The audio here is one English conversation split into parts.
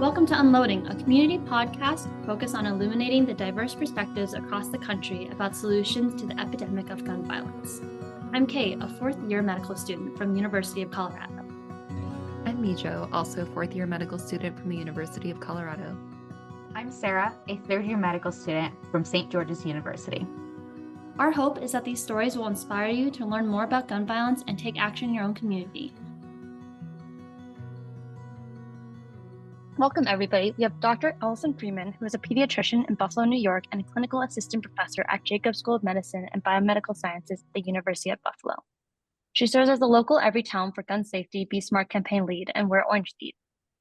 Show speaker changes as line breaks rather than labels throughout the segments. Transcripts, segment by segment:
Welcome to Unloading, a community podcast focused on illuminating the diverse perspectives across the country about solutions to the epidemic of gun violence. I'm Kate, a fourth-year medical student from the University of Colorado.
I'm Mijo, also fourth-year medical student from the University of Colorado.
I'm Sarah, a third-year medical student from St. George's University.
Our hope is that these stories will inspire you to learn more about gun violence and take action in your own community. Welcome, everybody. We have Dr. Allison Freeman, who is a pediatrician in Buffalo, New York, and a clinical assistant professor at Jacobs School of Medicine and Biomedical Sciences at the University of Buffalo. She serves as the local Everytown for Gun Safety Be Smart campaign lead and Wear Orange lead,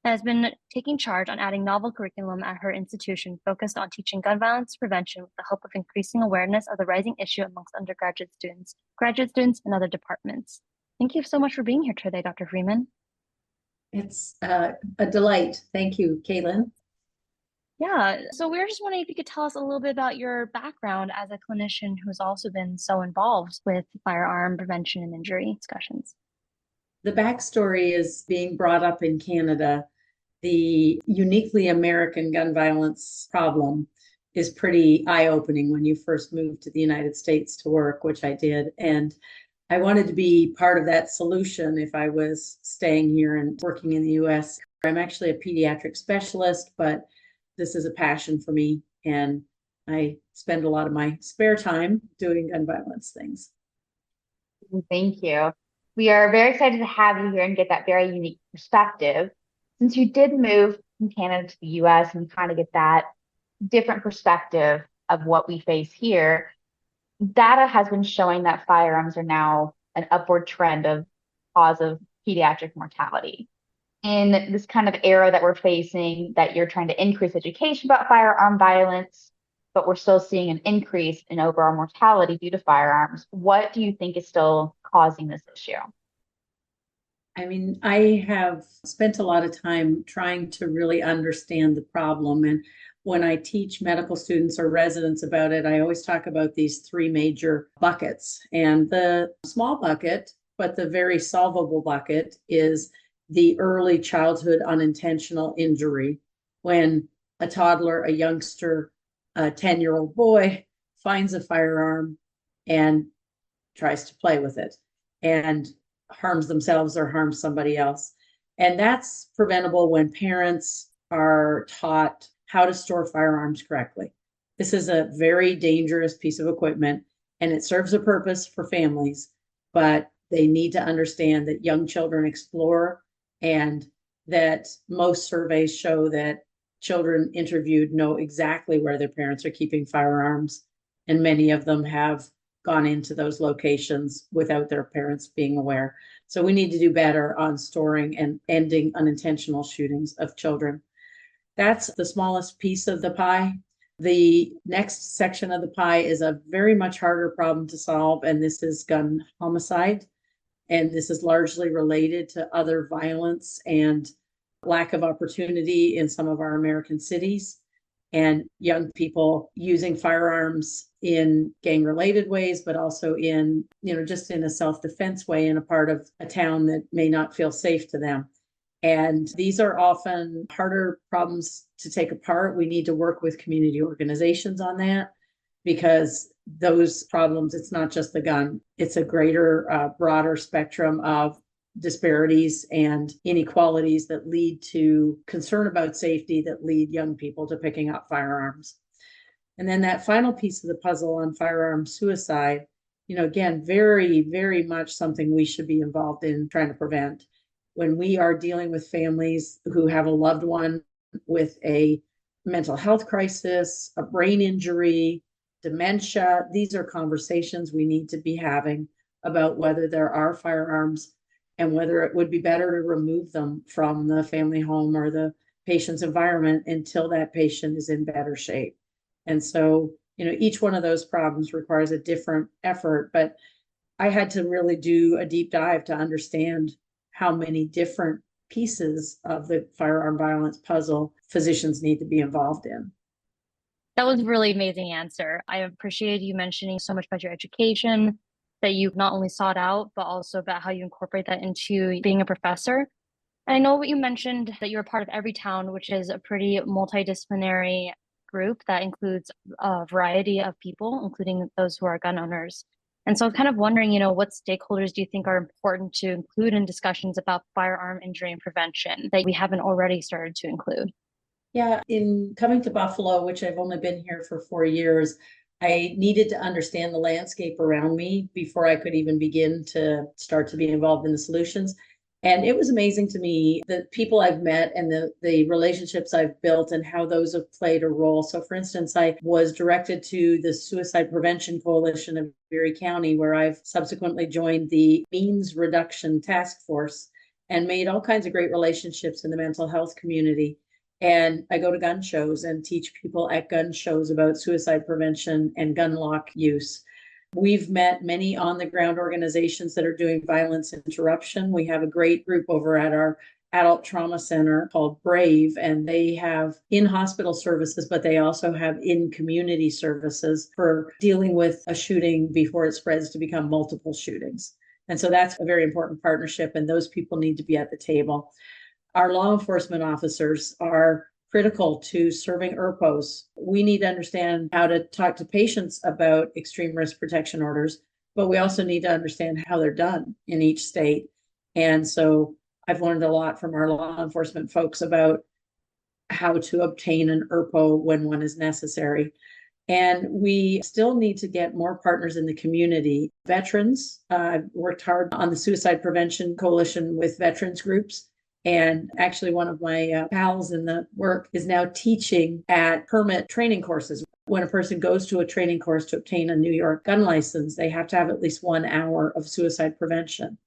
and has been taking charge on adding novel curriculum at her institution focused on teaching gun violence prevention with the hope of increasing awareness of the rising issue amongst undergraduate students, graduate students, and other departments. Thank you so much for being here today, Dr. Freeman.
It's a delight. Thank you, Caitlin.
Yeah, so we were just wondering if you could tell us a little bit about your background as a clinician who's also been so involved with firearm prevention and injury discussions.
The backstory is being brought up in Canada. The uniquely American gun violence problem is pretty eye-opening when you first moved to the United States to work, which I did. And I wanted to be part of that solution if I was staying here and working in the US. I'm actually a pediatric specialist, but this is a passion for me, and I spend a lot of my spare time doing gun violence things.
Thank you. We are very excited to have you here and get that very unique perspective. Since you did move from Canada to the US and kind of get that different perspective of what we face here, data has been showing that firearms are now an upward trend of cause of pediatric mortality. In this kind of era that we're facing, that you're trying to increase education about firearm violence, but we're still seeing an increase in overall mortality due to firearms, what do you think is still causing this issue?
I mean, I have spent a lot of time trying to really understand the problem. And when I teach medical students or residents about it, I always talk about these three major buckets. And the small bucket, but the very solvable bucket, is the early childhood unintentional injury. When a toddler, a youngster, a 10-year-old boy finds a firearm and tries to play with it and harms themselves or harms somebody else. And that's preventable when parents are taught how to store firearms correctly. This is a very dangerous piece of equipment, and it serves a purpose for families, but they need to understand that young children explore, and that most surveys show that children interviewed know exactly where their parents are keeping firearms, and many of them have gone into those locations without their parents being aware. So we need to do better on storing and ending unintentional shootings of children. That's the smallest piece of the pie. The next section of the pie is a very much harder problem to solve, and this is gun homicide. And this is largely related to other violence and lack of opportunity in some of our American cities, and young people using firearms in gang-related ways, but also in, just in a self-defense way in a part of a town that may not feel safe to them. And these are often harder problems to take apart. We need to work with community organizations on that, because those problems, it's not just the gun, it's a greater, broader spectrum of disparities and inequalities that lead to concern about safety, that lead young people to picking up firearms. And then that final piece of the puzzle on firearm suicide, again, very, very much something we should be involved in trying to prevent. When we are dealing with families who have a loved one with a mental health crisis, a brain injury, dementia, these are conversations we need to be having about whether there are firearms and whether it would be better to remove them from the family home or the patient's environment until that patient is in better shape. And so, each one of those problems requires a different effort, but I had to really do a deep dive to understand how many different pieces of the firearm violence puzzle physicians need to be involved in.
That was a really amazing answer. I appreciate you mentioning so much about your education, that you've not only sought out, but also about how you incorporate that into being a professor. I know what you mentioned that you're part of Everytown, which is a pretty multidisciplinary group that includes a variety of people, including those who are gun owners. And so I'm kind of wondering, what stakeholders do you think are important to include in discussions about firearm injury and prevention that we haven't already started to include?
Yeah, in coming to Buffalo, which I've only been here for 4 years, I needed to understand the landscape around me before I could even begin to start to be involved in the solutions. And it was amazing to me the people I've met and the relationships I've built and how those have played a role. So, for instance, I was directed to the Suicide Prevention Coalition of Erie County, where I've subsequently joined the Means Reduction Task Force and made all kinds of great relationships in the mental health community. And I go to gun shows and teach people at gun shows about suicide prevention and gun lock use. We've met many on the ground organizations that are doing violence interruption. We have a great group over at our adult trauma center called Brave, and they have in hospital services, but they also have in community services for dealing with a shooting before it spreads to become multiple shootings. And so that's a very important partnership, and those people need to be at the table. Our law enforcement officers are critical to serving ERPOs. We need to understand how to talk to patients about extreme risk protection orders, but we also need to understand how they're done in each state. And so I've learned a lot from our law enforcement folks about how to obtain an ERPO when one is necessary. And we still need to get more partners in the community. Veterans, I've worked hard on the Suicide Prevention Coalition with veterans groups. And actually, one of my pals in the work is now teaching at permit training courses. When a person goes to a training course to obtain a New York gun license, they have to have at least 1 hour of suicide prevention.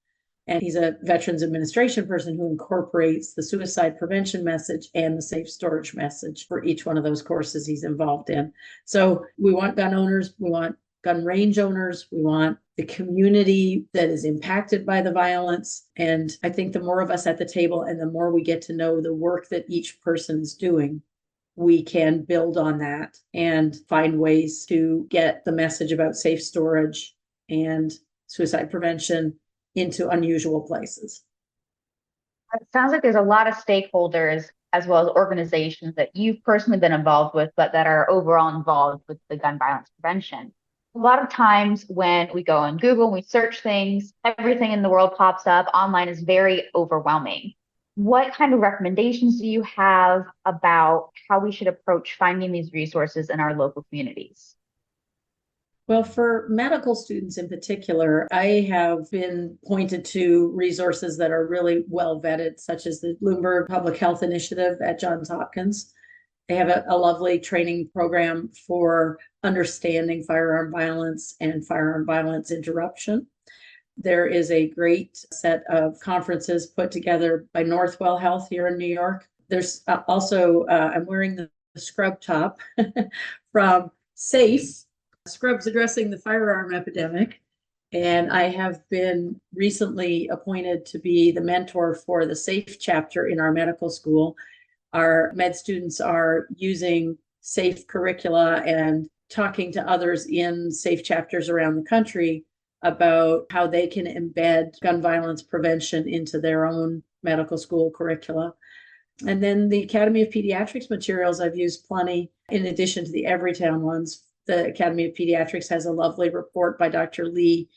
And he's a Veterans Administration person who incorporates the suicide prevention message and the safe storage message for each one of those courses he's involved in. So we want gun owners, we want gun range owners, we want the community that is impacted by the violence. And I think the more of us at the table and the more we get to know the work that each person is doing, we can build on that and find ways to get the message about safe storage and suicide prevention into unusual places.
It sounds like there's a lot of stakeholders as well as organizations that you've personally been involved with, but that are overall involved with the gun violence prevention. A lot of times when we go on Google and we search things, everything in the world pops up. Online is very overwhelming. What kind of recommendations do you have about how we should approach finding these resources in our local communities?
Well, for medical students in particular, I have been pointed to resources that are really well vetted, such as the Bloomberg Public Health Initiative at Johns Hopkins. They have a lovely training program for understanding firearm violence and firearm violence interruption. There is a great set of conferences put together by Northwell Health here in New York. There's also, I'm wearing the scrub top from SAFE, Scrubs Addressing the Firearm Epidemic. And I have been recently appointed to be the mentor for the SAFE chapter in our medical school. Our med students are using SAFE curricula and talking to others in SAFE chapters around the country about how they can embed gun violence prevention into their own medical school curricula. And then the Academy of Pediatrics materials I've used plenty, in addition to the Everytown ones. The Academy of Pediatrics has a lovely report by Dr. Lee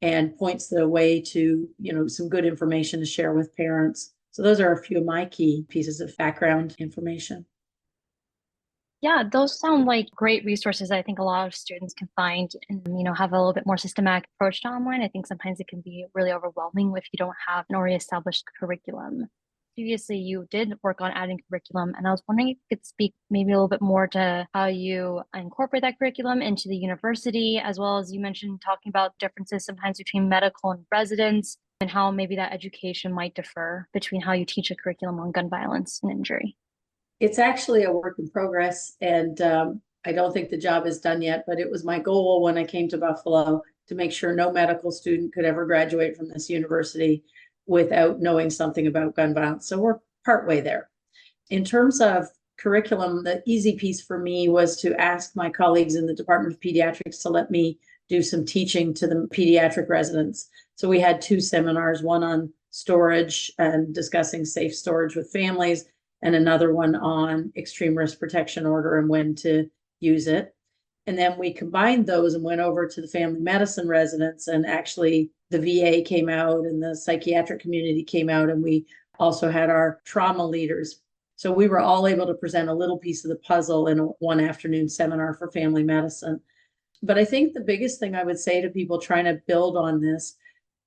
and points the way to, some good information to share with parents. So those are a few of my key pieces of background information.
Yeah, those sound like great resources I think a lot of students can find and, have a little bit more systematic approach to online. I think sometimes it can be really overwhelming if you don't have an already established curriculum. Previously, you did work on adding curriculum, and I was wondering if you could speak maybe a little bit more to how you incorporate that curriculum into the university, as well as you mentioned talking about differences sometimes between medical and residents, and how maybe that education might differ between how you teach a curriculum on gun violence and injury.
It's actually a work in progress, and I don't think the job is done yet, but it was my goal when I came to Buffalo to make sure no medical student could ever graduate from this university without knowing something about gun violence. So we're partway there. In terms of curriculum, the easy piece for me was to ask my colleagues in the Department of Pediatrics to let me do some teaching to the pediatric residents. So we had 2 seminars, one on storage and discussing safe storage with families, and another one on extreme risk protection order and when to use it. And then we combined those and went over to the family medicine residents, and actually the VA came out and the psychiatric community came out, and we also had our trauma leaders. So we were all able to present a little piece of the puzzle in a one afternoon seminar for family medicine. But I think the biggest thing I would say to people trying to build on this,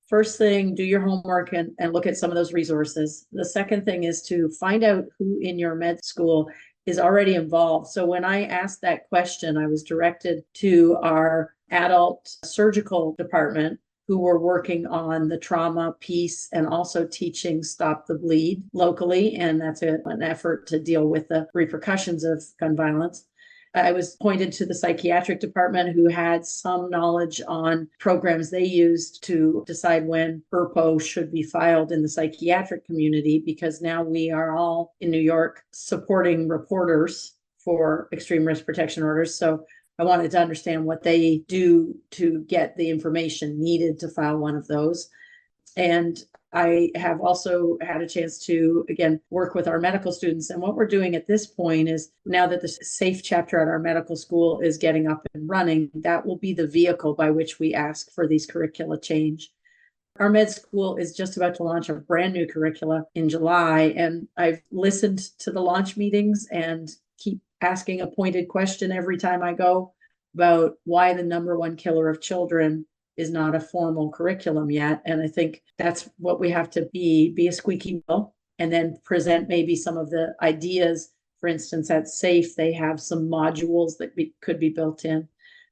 first thing, do your homework and look at some of those resources. The second thing is to find out who in your med school is already involved. So when I asked that question, I was directed to our adult surgical department, who were working on the trauma piece and also teaching Stop the Bleed locally. And that's an effort to deal with the repercussions of gun violence. I was pointed to the psychiatric department, who had some knowledge on programs they used to decide when ERPO should be filed in the psychiatric community, because now we are all in New York supporting reporters for extreme risk protection orders. So I wanted to understand what they do to get the information needed to file one of those. And I have also had a chance to, again, work with our medical students. And what we're doing at this point is, now that the SAFE chapter at our medical school is getting up and running, that will be the vehicle by which we ask for these curricula change. Our med school is just about to launch a brand new curricula in July. And I've listened to the launch meetings and keep asking a pointed question every time I go about why the number one killer of children is not a formal curriculum yet. And I think that's what we have to be a squeaky wheel, and then present maybe some of the ideas. For instance, at SAFE, they have some modules that could be built in.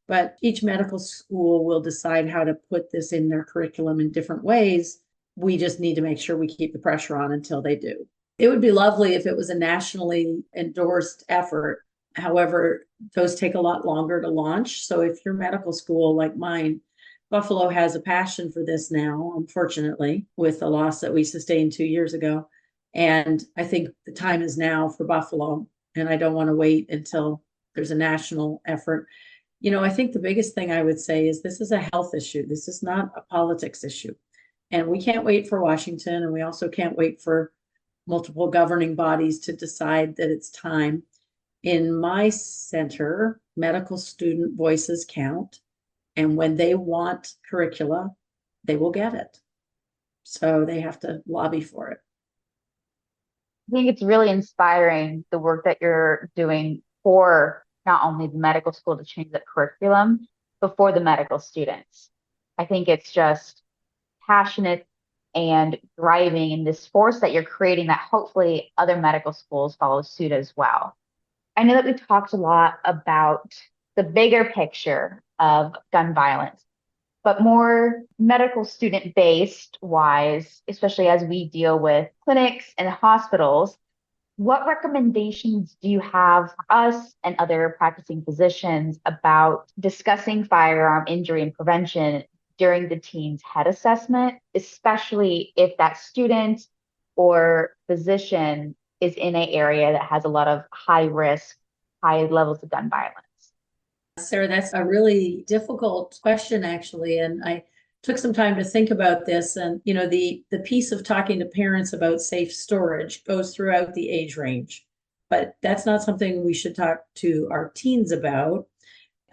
But each medical school will decide how to put this in their curriculum in different ways. We just need to make sure we keep the pressure on until they do. It would be lovely if it was a nationally endorsed effort. However, those take a lot longer to launch. So if your medical school like mine, Buffalo has a passion for this now, unfortunately, with the loss that we sustained 2 years ago. And I think the time is now for Buffalo, and I don't want to wait until there's a national effort. I think the biggest thing I would say is this is a health issue. This is not a politics issue. And we can't wait for Washington, and we also can't wait for multiple governing bodies to decide that it's time. In my center, medical student voices count. And when they want curricula, they will get it. So they have to lobby for it.
I think it's really inspiring, the work that you're doing for not only the medical school to change the curriculum, but for the medical students. I think it's just passionate and driving in this force that you're creating that hopefully other medical schools follow suit as well. I know that we talked a lot about the bigger picture of gun violence, but more medical student based wise, especially as we deal with clinics and hospitals, what recommendations do you have for us and other practicing physicians about discussing firearm injury and prevention during the teen's head assessment, especially if that student or physician is in an area that has a lot of high risk, high levels of gun violence?
Sarah, that's a really difficult question, actually. And I took some time to think about this. And, the piece of talking to parents about safe storage goes throughout the age range. But that's not something we should talk to our teens about.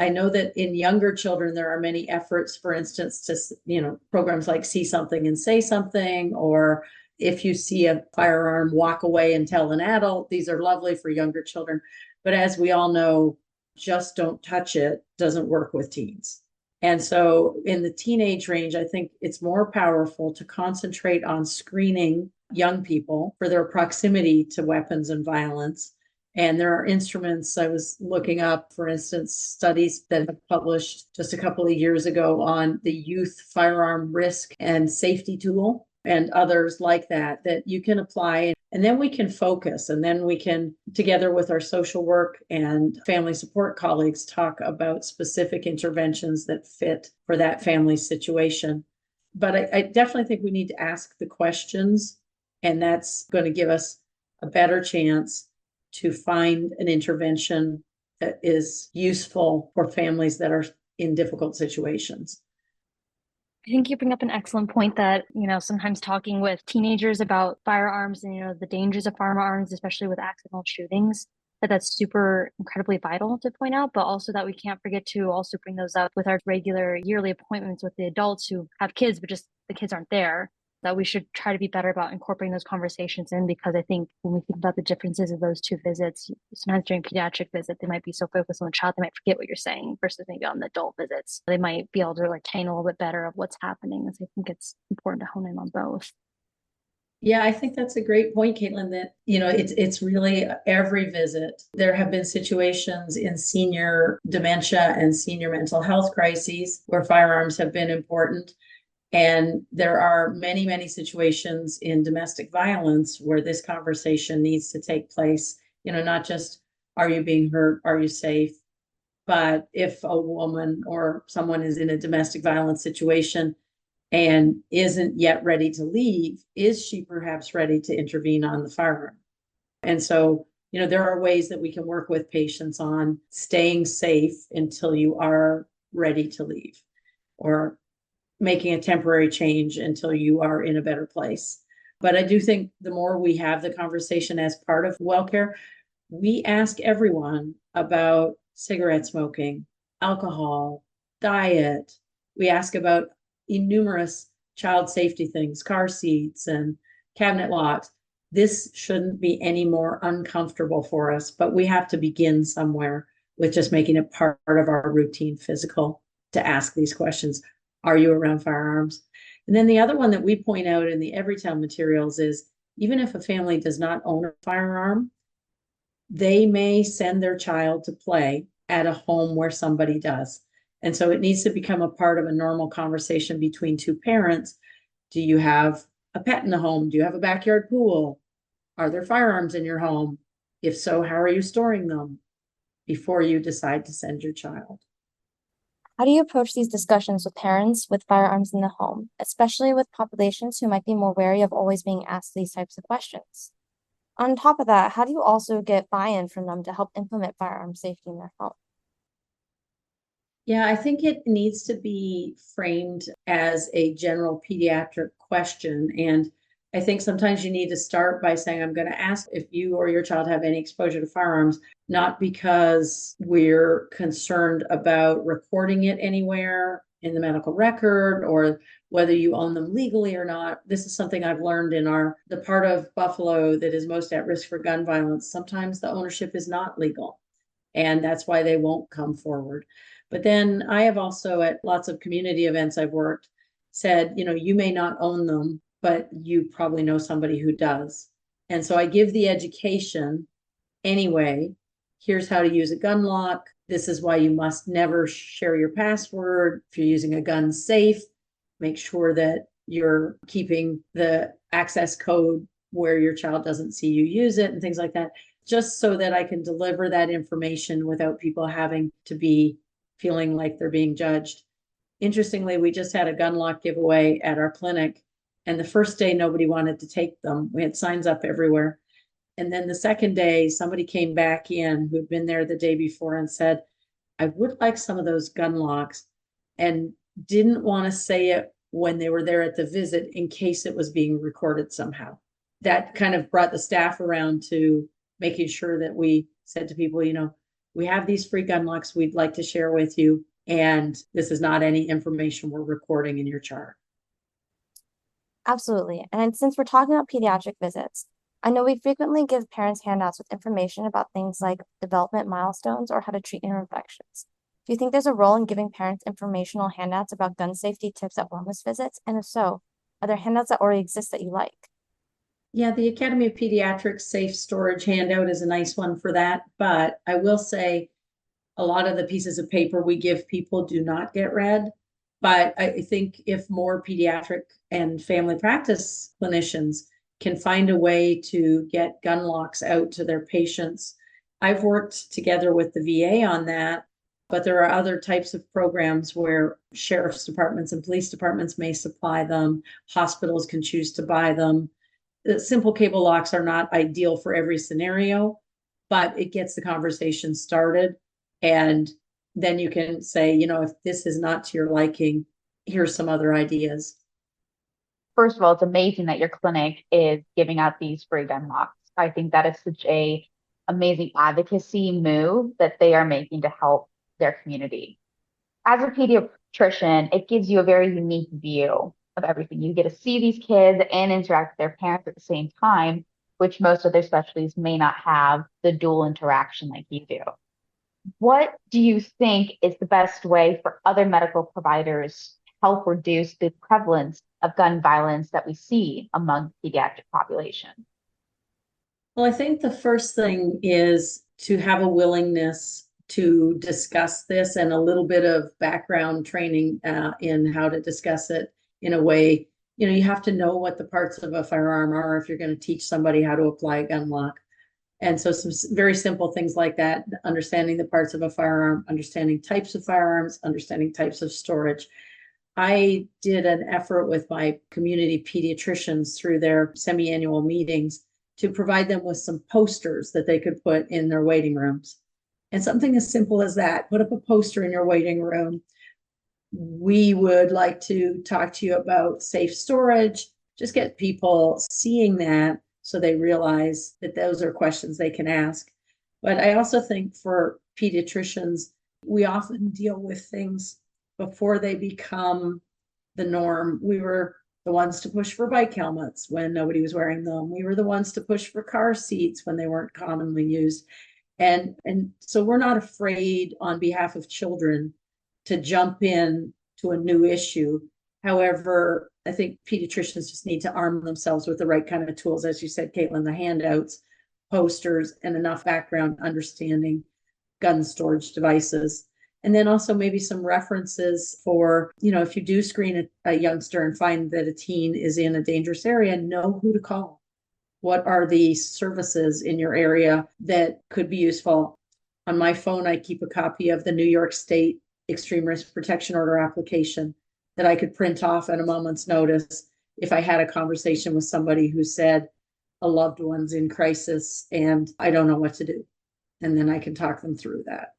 I know that in younger children, there are many efforts, for instance, to, programs like See Something and Say Something, or if you see a firearm, walk away and tell an adult. These are lovely for younger children. But as we all know, just don't touch it doesn't work with teens. And so in the teenage range, I think it's more powerful to concentrate on screening young people for their proximity to weapons and violence. And there are instruments I was looking up, for instance, studies that have published just a couple of years ago on the youth firearm risk and safety tool, and others like that you can apply. And then we can focus, and then we can, together with our social work and family support colleagues, talk about specific interventions that fit for that family situation. But I definitely think we need to ask the questions, and that's going to give us a better chance to find an intervention that is useful for families that are in difficult situations.
I think you bring up an excellent point that, sometimes talking with teenagers about firearms and, the dangers of firearms, especially with accidental shootings, that's super incredibly vital to point out, but also that we can't forget to also bring those up with our regular yearly appointments with the adults who have kids, but just the kids aren't there. That we should try to be better about incorporating those conversations in, because I think when we think about the differences of those two visits, sometimes during pediatric visit, they might be so focused on the child, they might forget what you're saying versus maybe on the adult visits. They might be able to like tell a little bit better of what's happening. So I think it's important to hone in on both.
Yeah, I think that's a great point, Caitlin, that, it's really every visit. There have been situations in senior dementia and senior mental health crises where firearms have been important. And there are many, many situations in domestic violence where this conversation needs to take place. Not just, are you being hurt? Are you safe? But if a woman or someone is in a domestic violence situation and isn't yet ready to leave, is she perhaps ready to intervene on the firearm? And so, there are ways that we can work with patients on staying safe until you are ready to leave, or making a temporary change until you are in a better place. But I do think the more we have the conversation as part of WellCare, we ask everyone about cigarette smoking, alcohol, diet. We ask about numerous child safety things, car seats and cabinet locks. This shouldn't be any more uncomfortable for us, but we have to begin somewhere with just making it part of our routine physical to ask these questions. Are you around firearms? And then the other one that we point out in the Everytown materials is, even if a family does not own a firearm, they may send their child to play at a home where somebody does. And so it needs to become a part of a normal conversation between two parents. Do you have a pet in the home? Do you have a backyard pool? Are there firearms in your home? If so, how are you storing them before you decide to send your child?
How do you approach these discussions with parents with firearms in the home, especially with populations who might be more wary of always being asked these types of questions? On top of that, how do you also get buy-in from them to help implement firearm safety in their home?
Yeah, I think it needs to be framed as a general pediatric question. And I think sometimes you need to start by saying, I'm going to ask if you or your child have any exposure to firearms, not because we're concerned about recording it anywhere in the medical record or whether you own them legally or not. This is something I've learned in the part of Buffalo that is most at risk for gun violence. Sometimes the ownership is not legal, and that's why they won't come forward. But then I have also, at lots of community events I've worked, said, you may not own them, but you probably know somebody who does. And so I give the education anyway. Here's how to use a gun lock. This is why you must never share your password. If you're using a gun safe, make sure that you're keeping the access code where your child doesn't see you use it and things like that, just so that I can deliver that information without people having to be feeling like they're being judged. Interestingly, we just had a gun lock giveaway at our clinic, and the first day nobody wanted to take them. We had signs up everywhere. And then the second day, somebody came back in who'd been there the day before and said, I would like some of those gun locks, and didn't want to say it when they were there at the visit in case it was being recorded somehow. That kind of brought the staff around to making sure that we said to people, we have these free gun locks we'd like to share with you, and this is not any information we're recording in your chart.
Absolutely. And since we're talking about pediatric visits, I know we frequently give parents handouts with information about things like development milestones or how to treat ear infections. Do you think there's a role in giving parents informational handouts about gun safety tips at wellness visits? And if so, are there handouts that already exist that you like?
Yeah, the Academy of Pediatrics Safe Storage handout is a nice one for that. But I will say a lot of the pieces of paper we give people do not get read. But I think if more pediatric and family practice clinicians can find a way to get gun locks out to their patients, I've worked together with the VA on that. But there are other types of programs where sheriff's departments and police departments may supply them. Hospitals can choose to buy them. The simple cable locks are not ideal for every scenario, but it gets the conversation started. And then you can say, if this is not to your liking, here's some other ideas.
First of all, it's amazing that your clinic is giving out these free gun locks. I think that is such a amazing advocacy move that they are making to help their community. As a pediatrician, it gives you a very unique view of everything. You get to see these kids and interact with their parents at the same time, which most other specialties may not have the dual interaction like you do. What do you think is the best way for other medical providers to help reduce the prevalence of gun violence that we see among the pediatric population?
Well, I think the first thing is to have a willingness to discuss this and a little bit of background training in how to discuss it in a way. You have to know what the parts of a firearm are if you're going to teach somebody how to apply a gun lock. And so some very simple things like that, understanding the parts of a firearm, understanding types of firearms, understanding types of storage. I did an effort with my community pediatricians through their semi-annual meetings to provide them with some posters that they could put in their waiting rooms. And something as simple as that, put up a poster in your waiting room. We would like to talk to you about safe storage. Just get people seeing that so they realize that those are questions they can ask. But I also think for pediatricians, we often deal with things before they become the norm. We were the ones to push for bike helmets when nobody was wearing them. We were the ones to push for car seats when they weren't commonly used. And so we're not afraid on behalf of children to jump in to a new issue. However, I think pediatricians just need to arm themselves with the right kind of tools. As you said, Caitlin, the handouts, posters, and enough background understanding gun storage devices. And then also maybe some references for, if you do screen a youngster and find that a teen is in a dangerous area, know who to call. What are the services in your area that could be useful? On my phone, I keep a copy of the New York State Extreme Risk Protection Order application that I could print off at a moment's notice if I had a conversation with somebody who said a loved one's in crisis and I don't know what to do. And then I can talk them through that.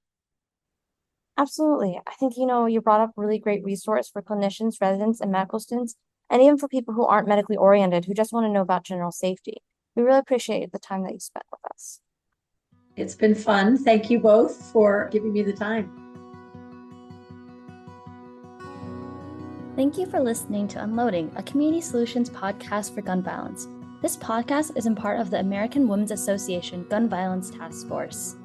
Absolutely. I think, you brought up really great resource for clinicians, residents, and medical students, and even for people who aren't medically oriented, who just want to know about general safety. We really appreciate the time that you spent with us.
It's been fun. Thank you both for giving me the time.
Thank you for listening to Unloading, a community solutions podcast for gun violence. This podcast is in part of the American Women's Association Gun Violence Task Force.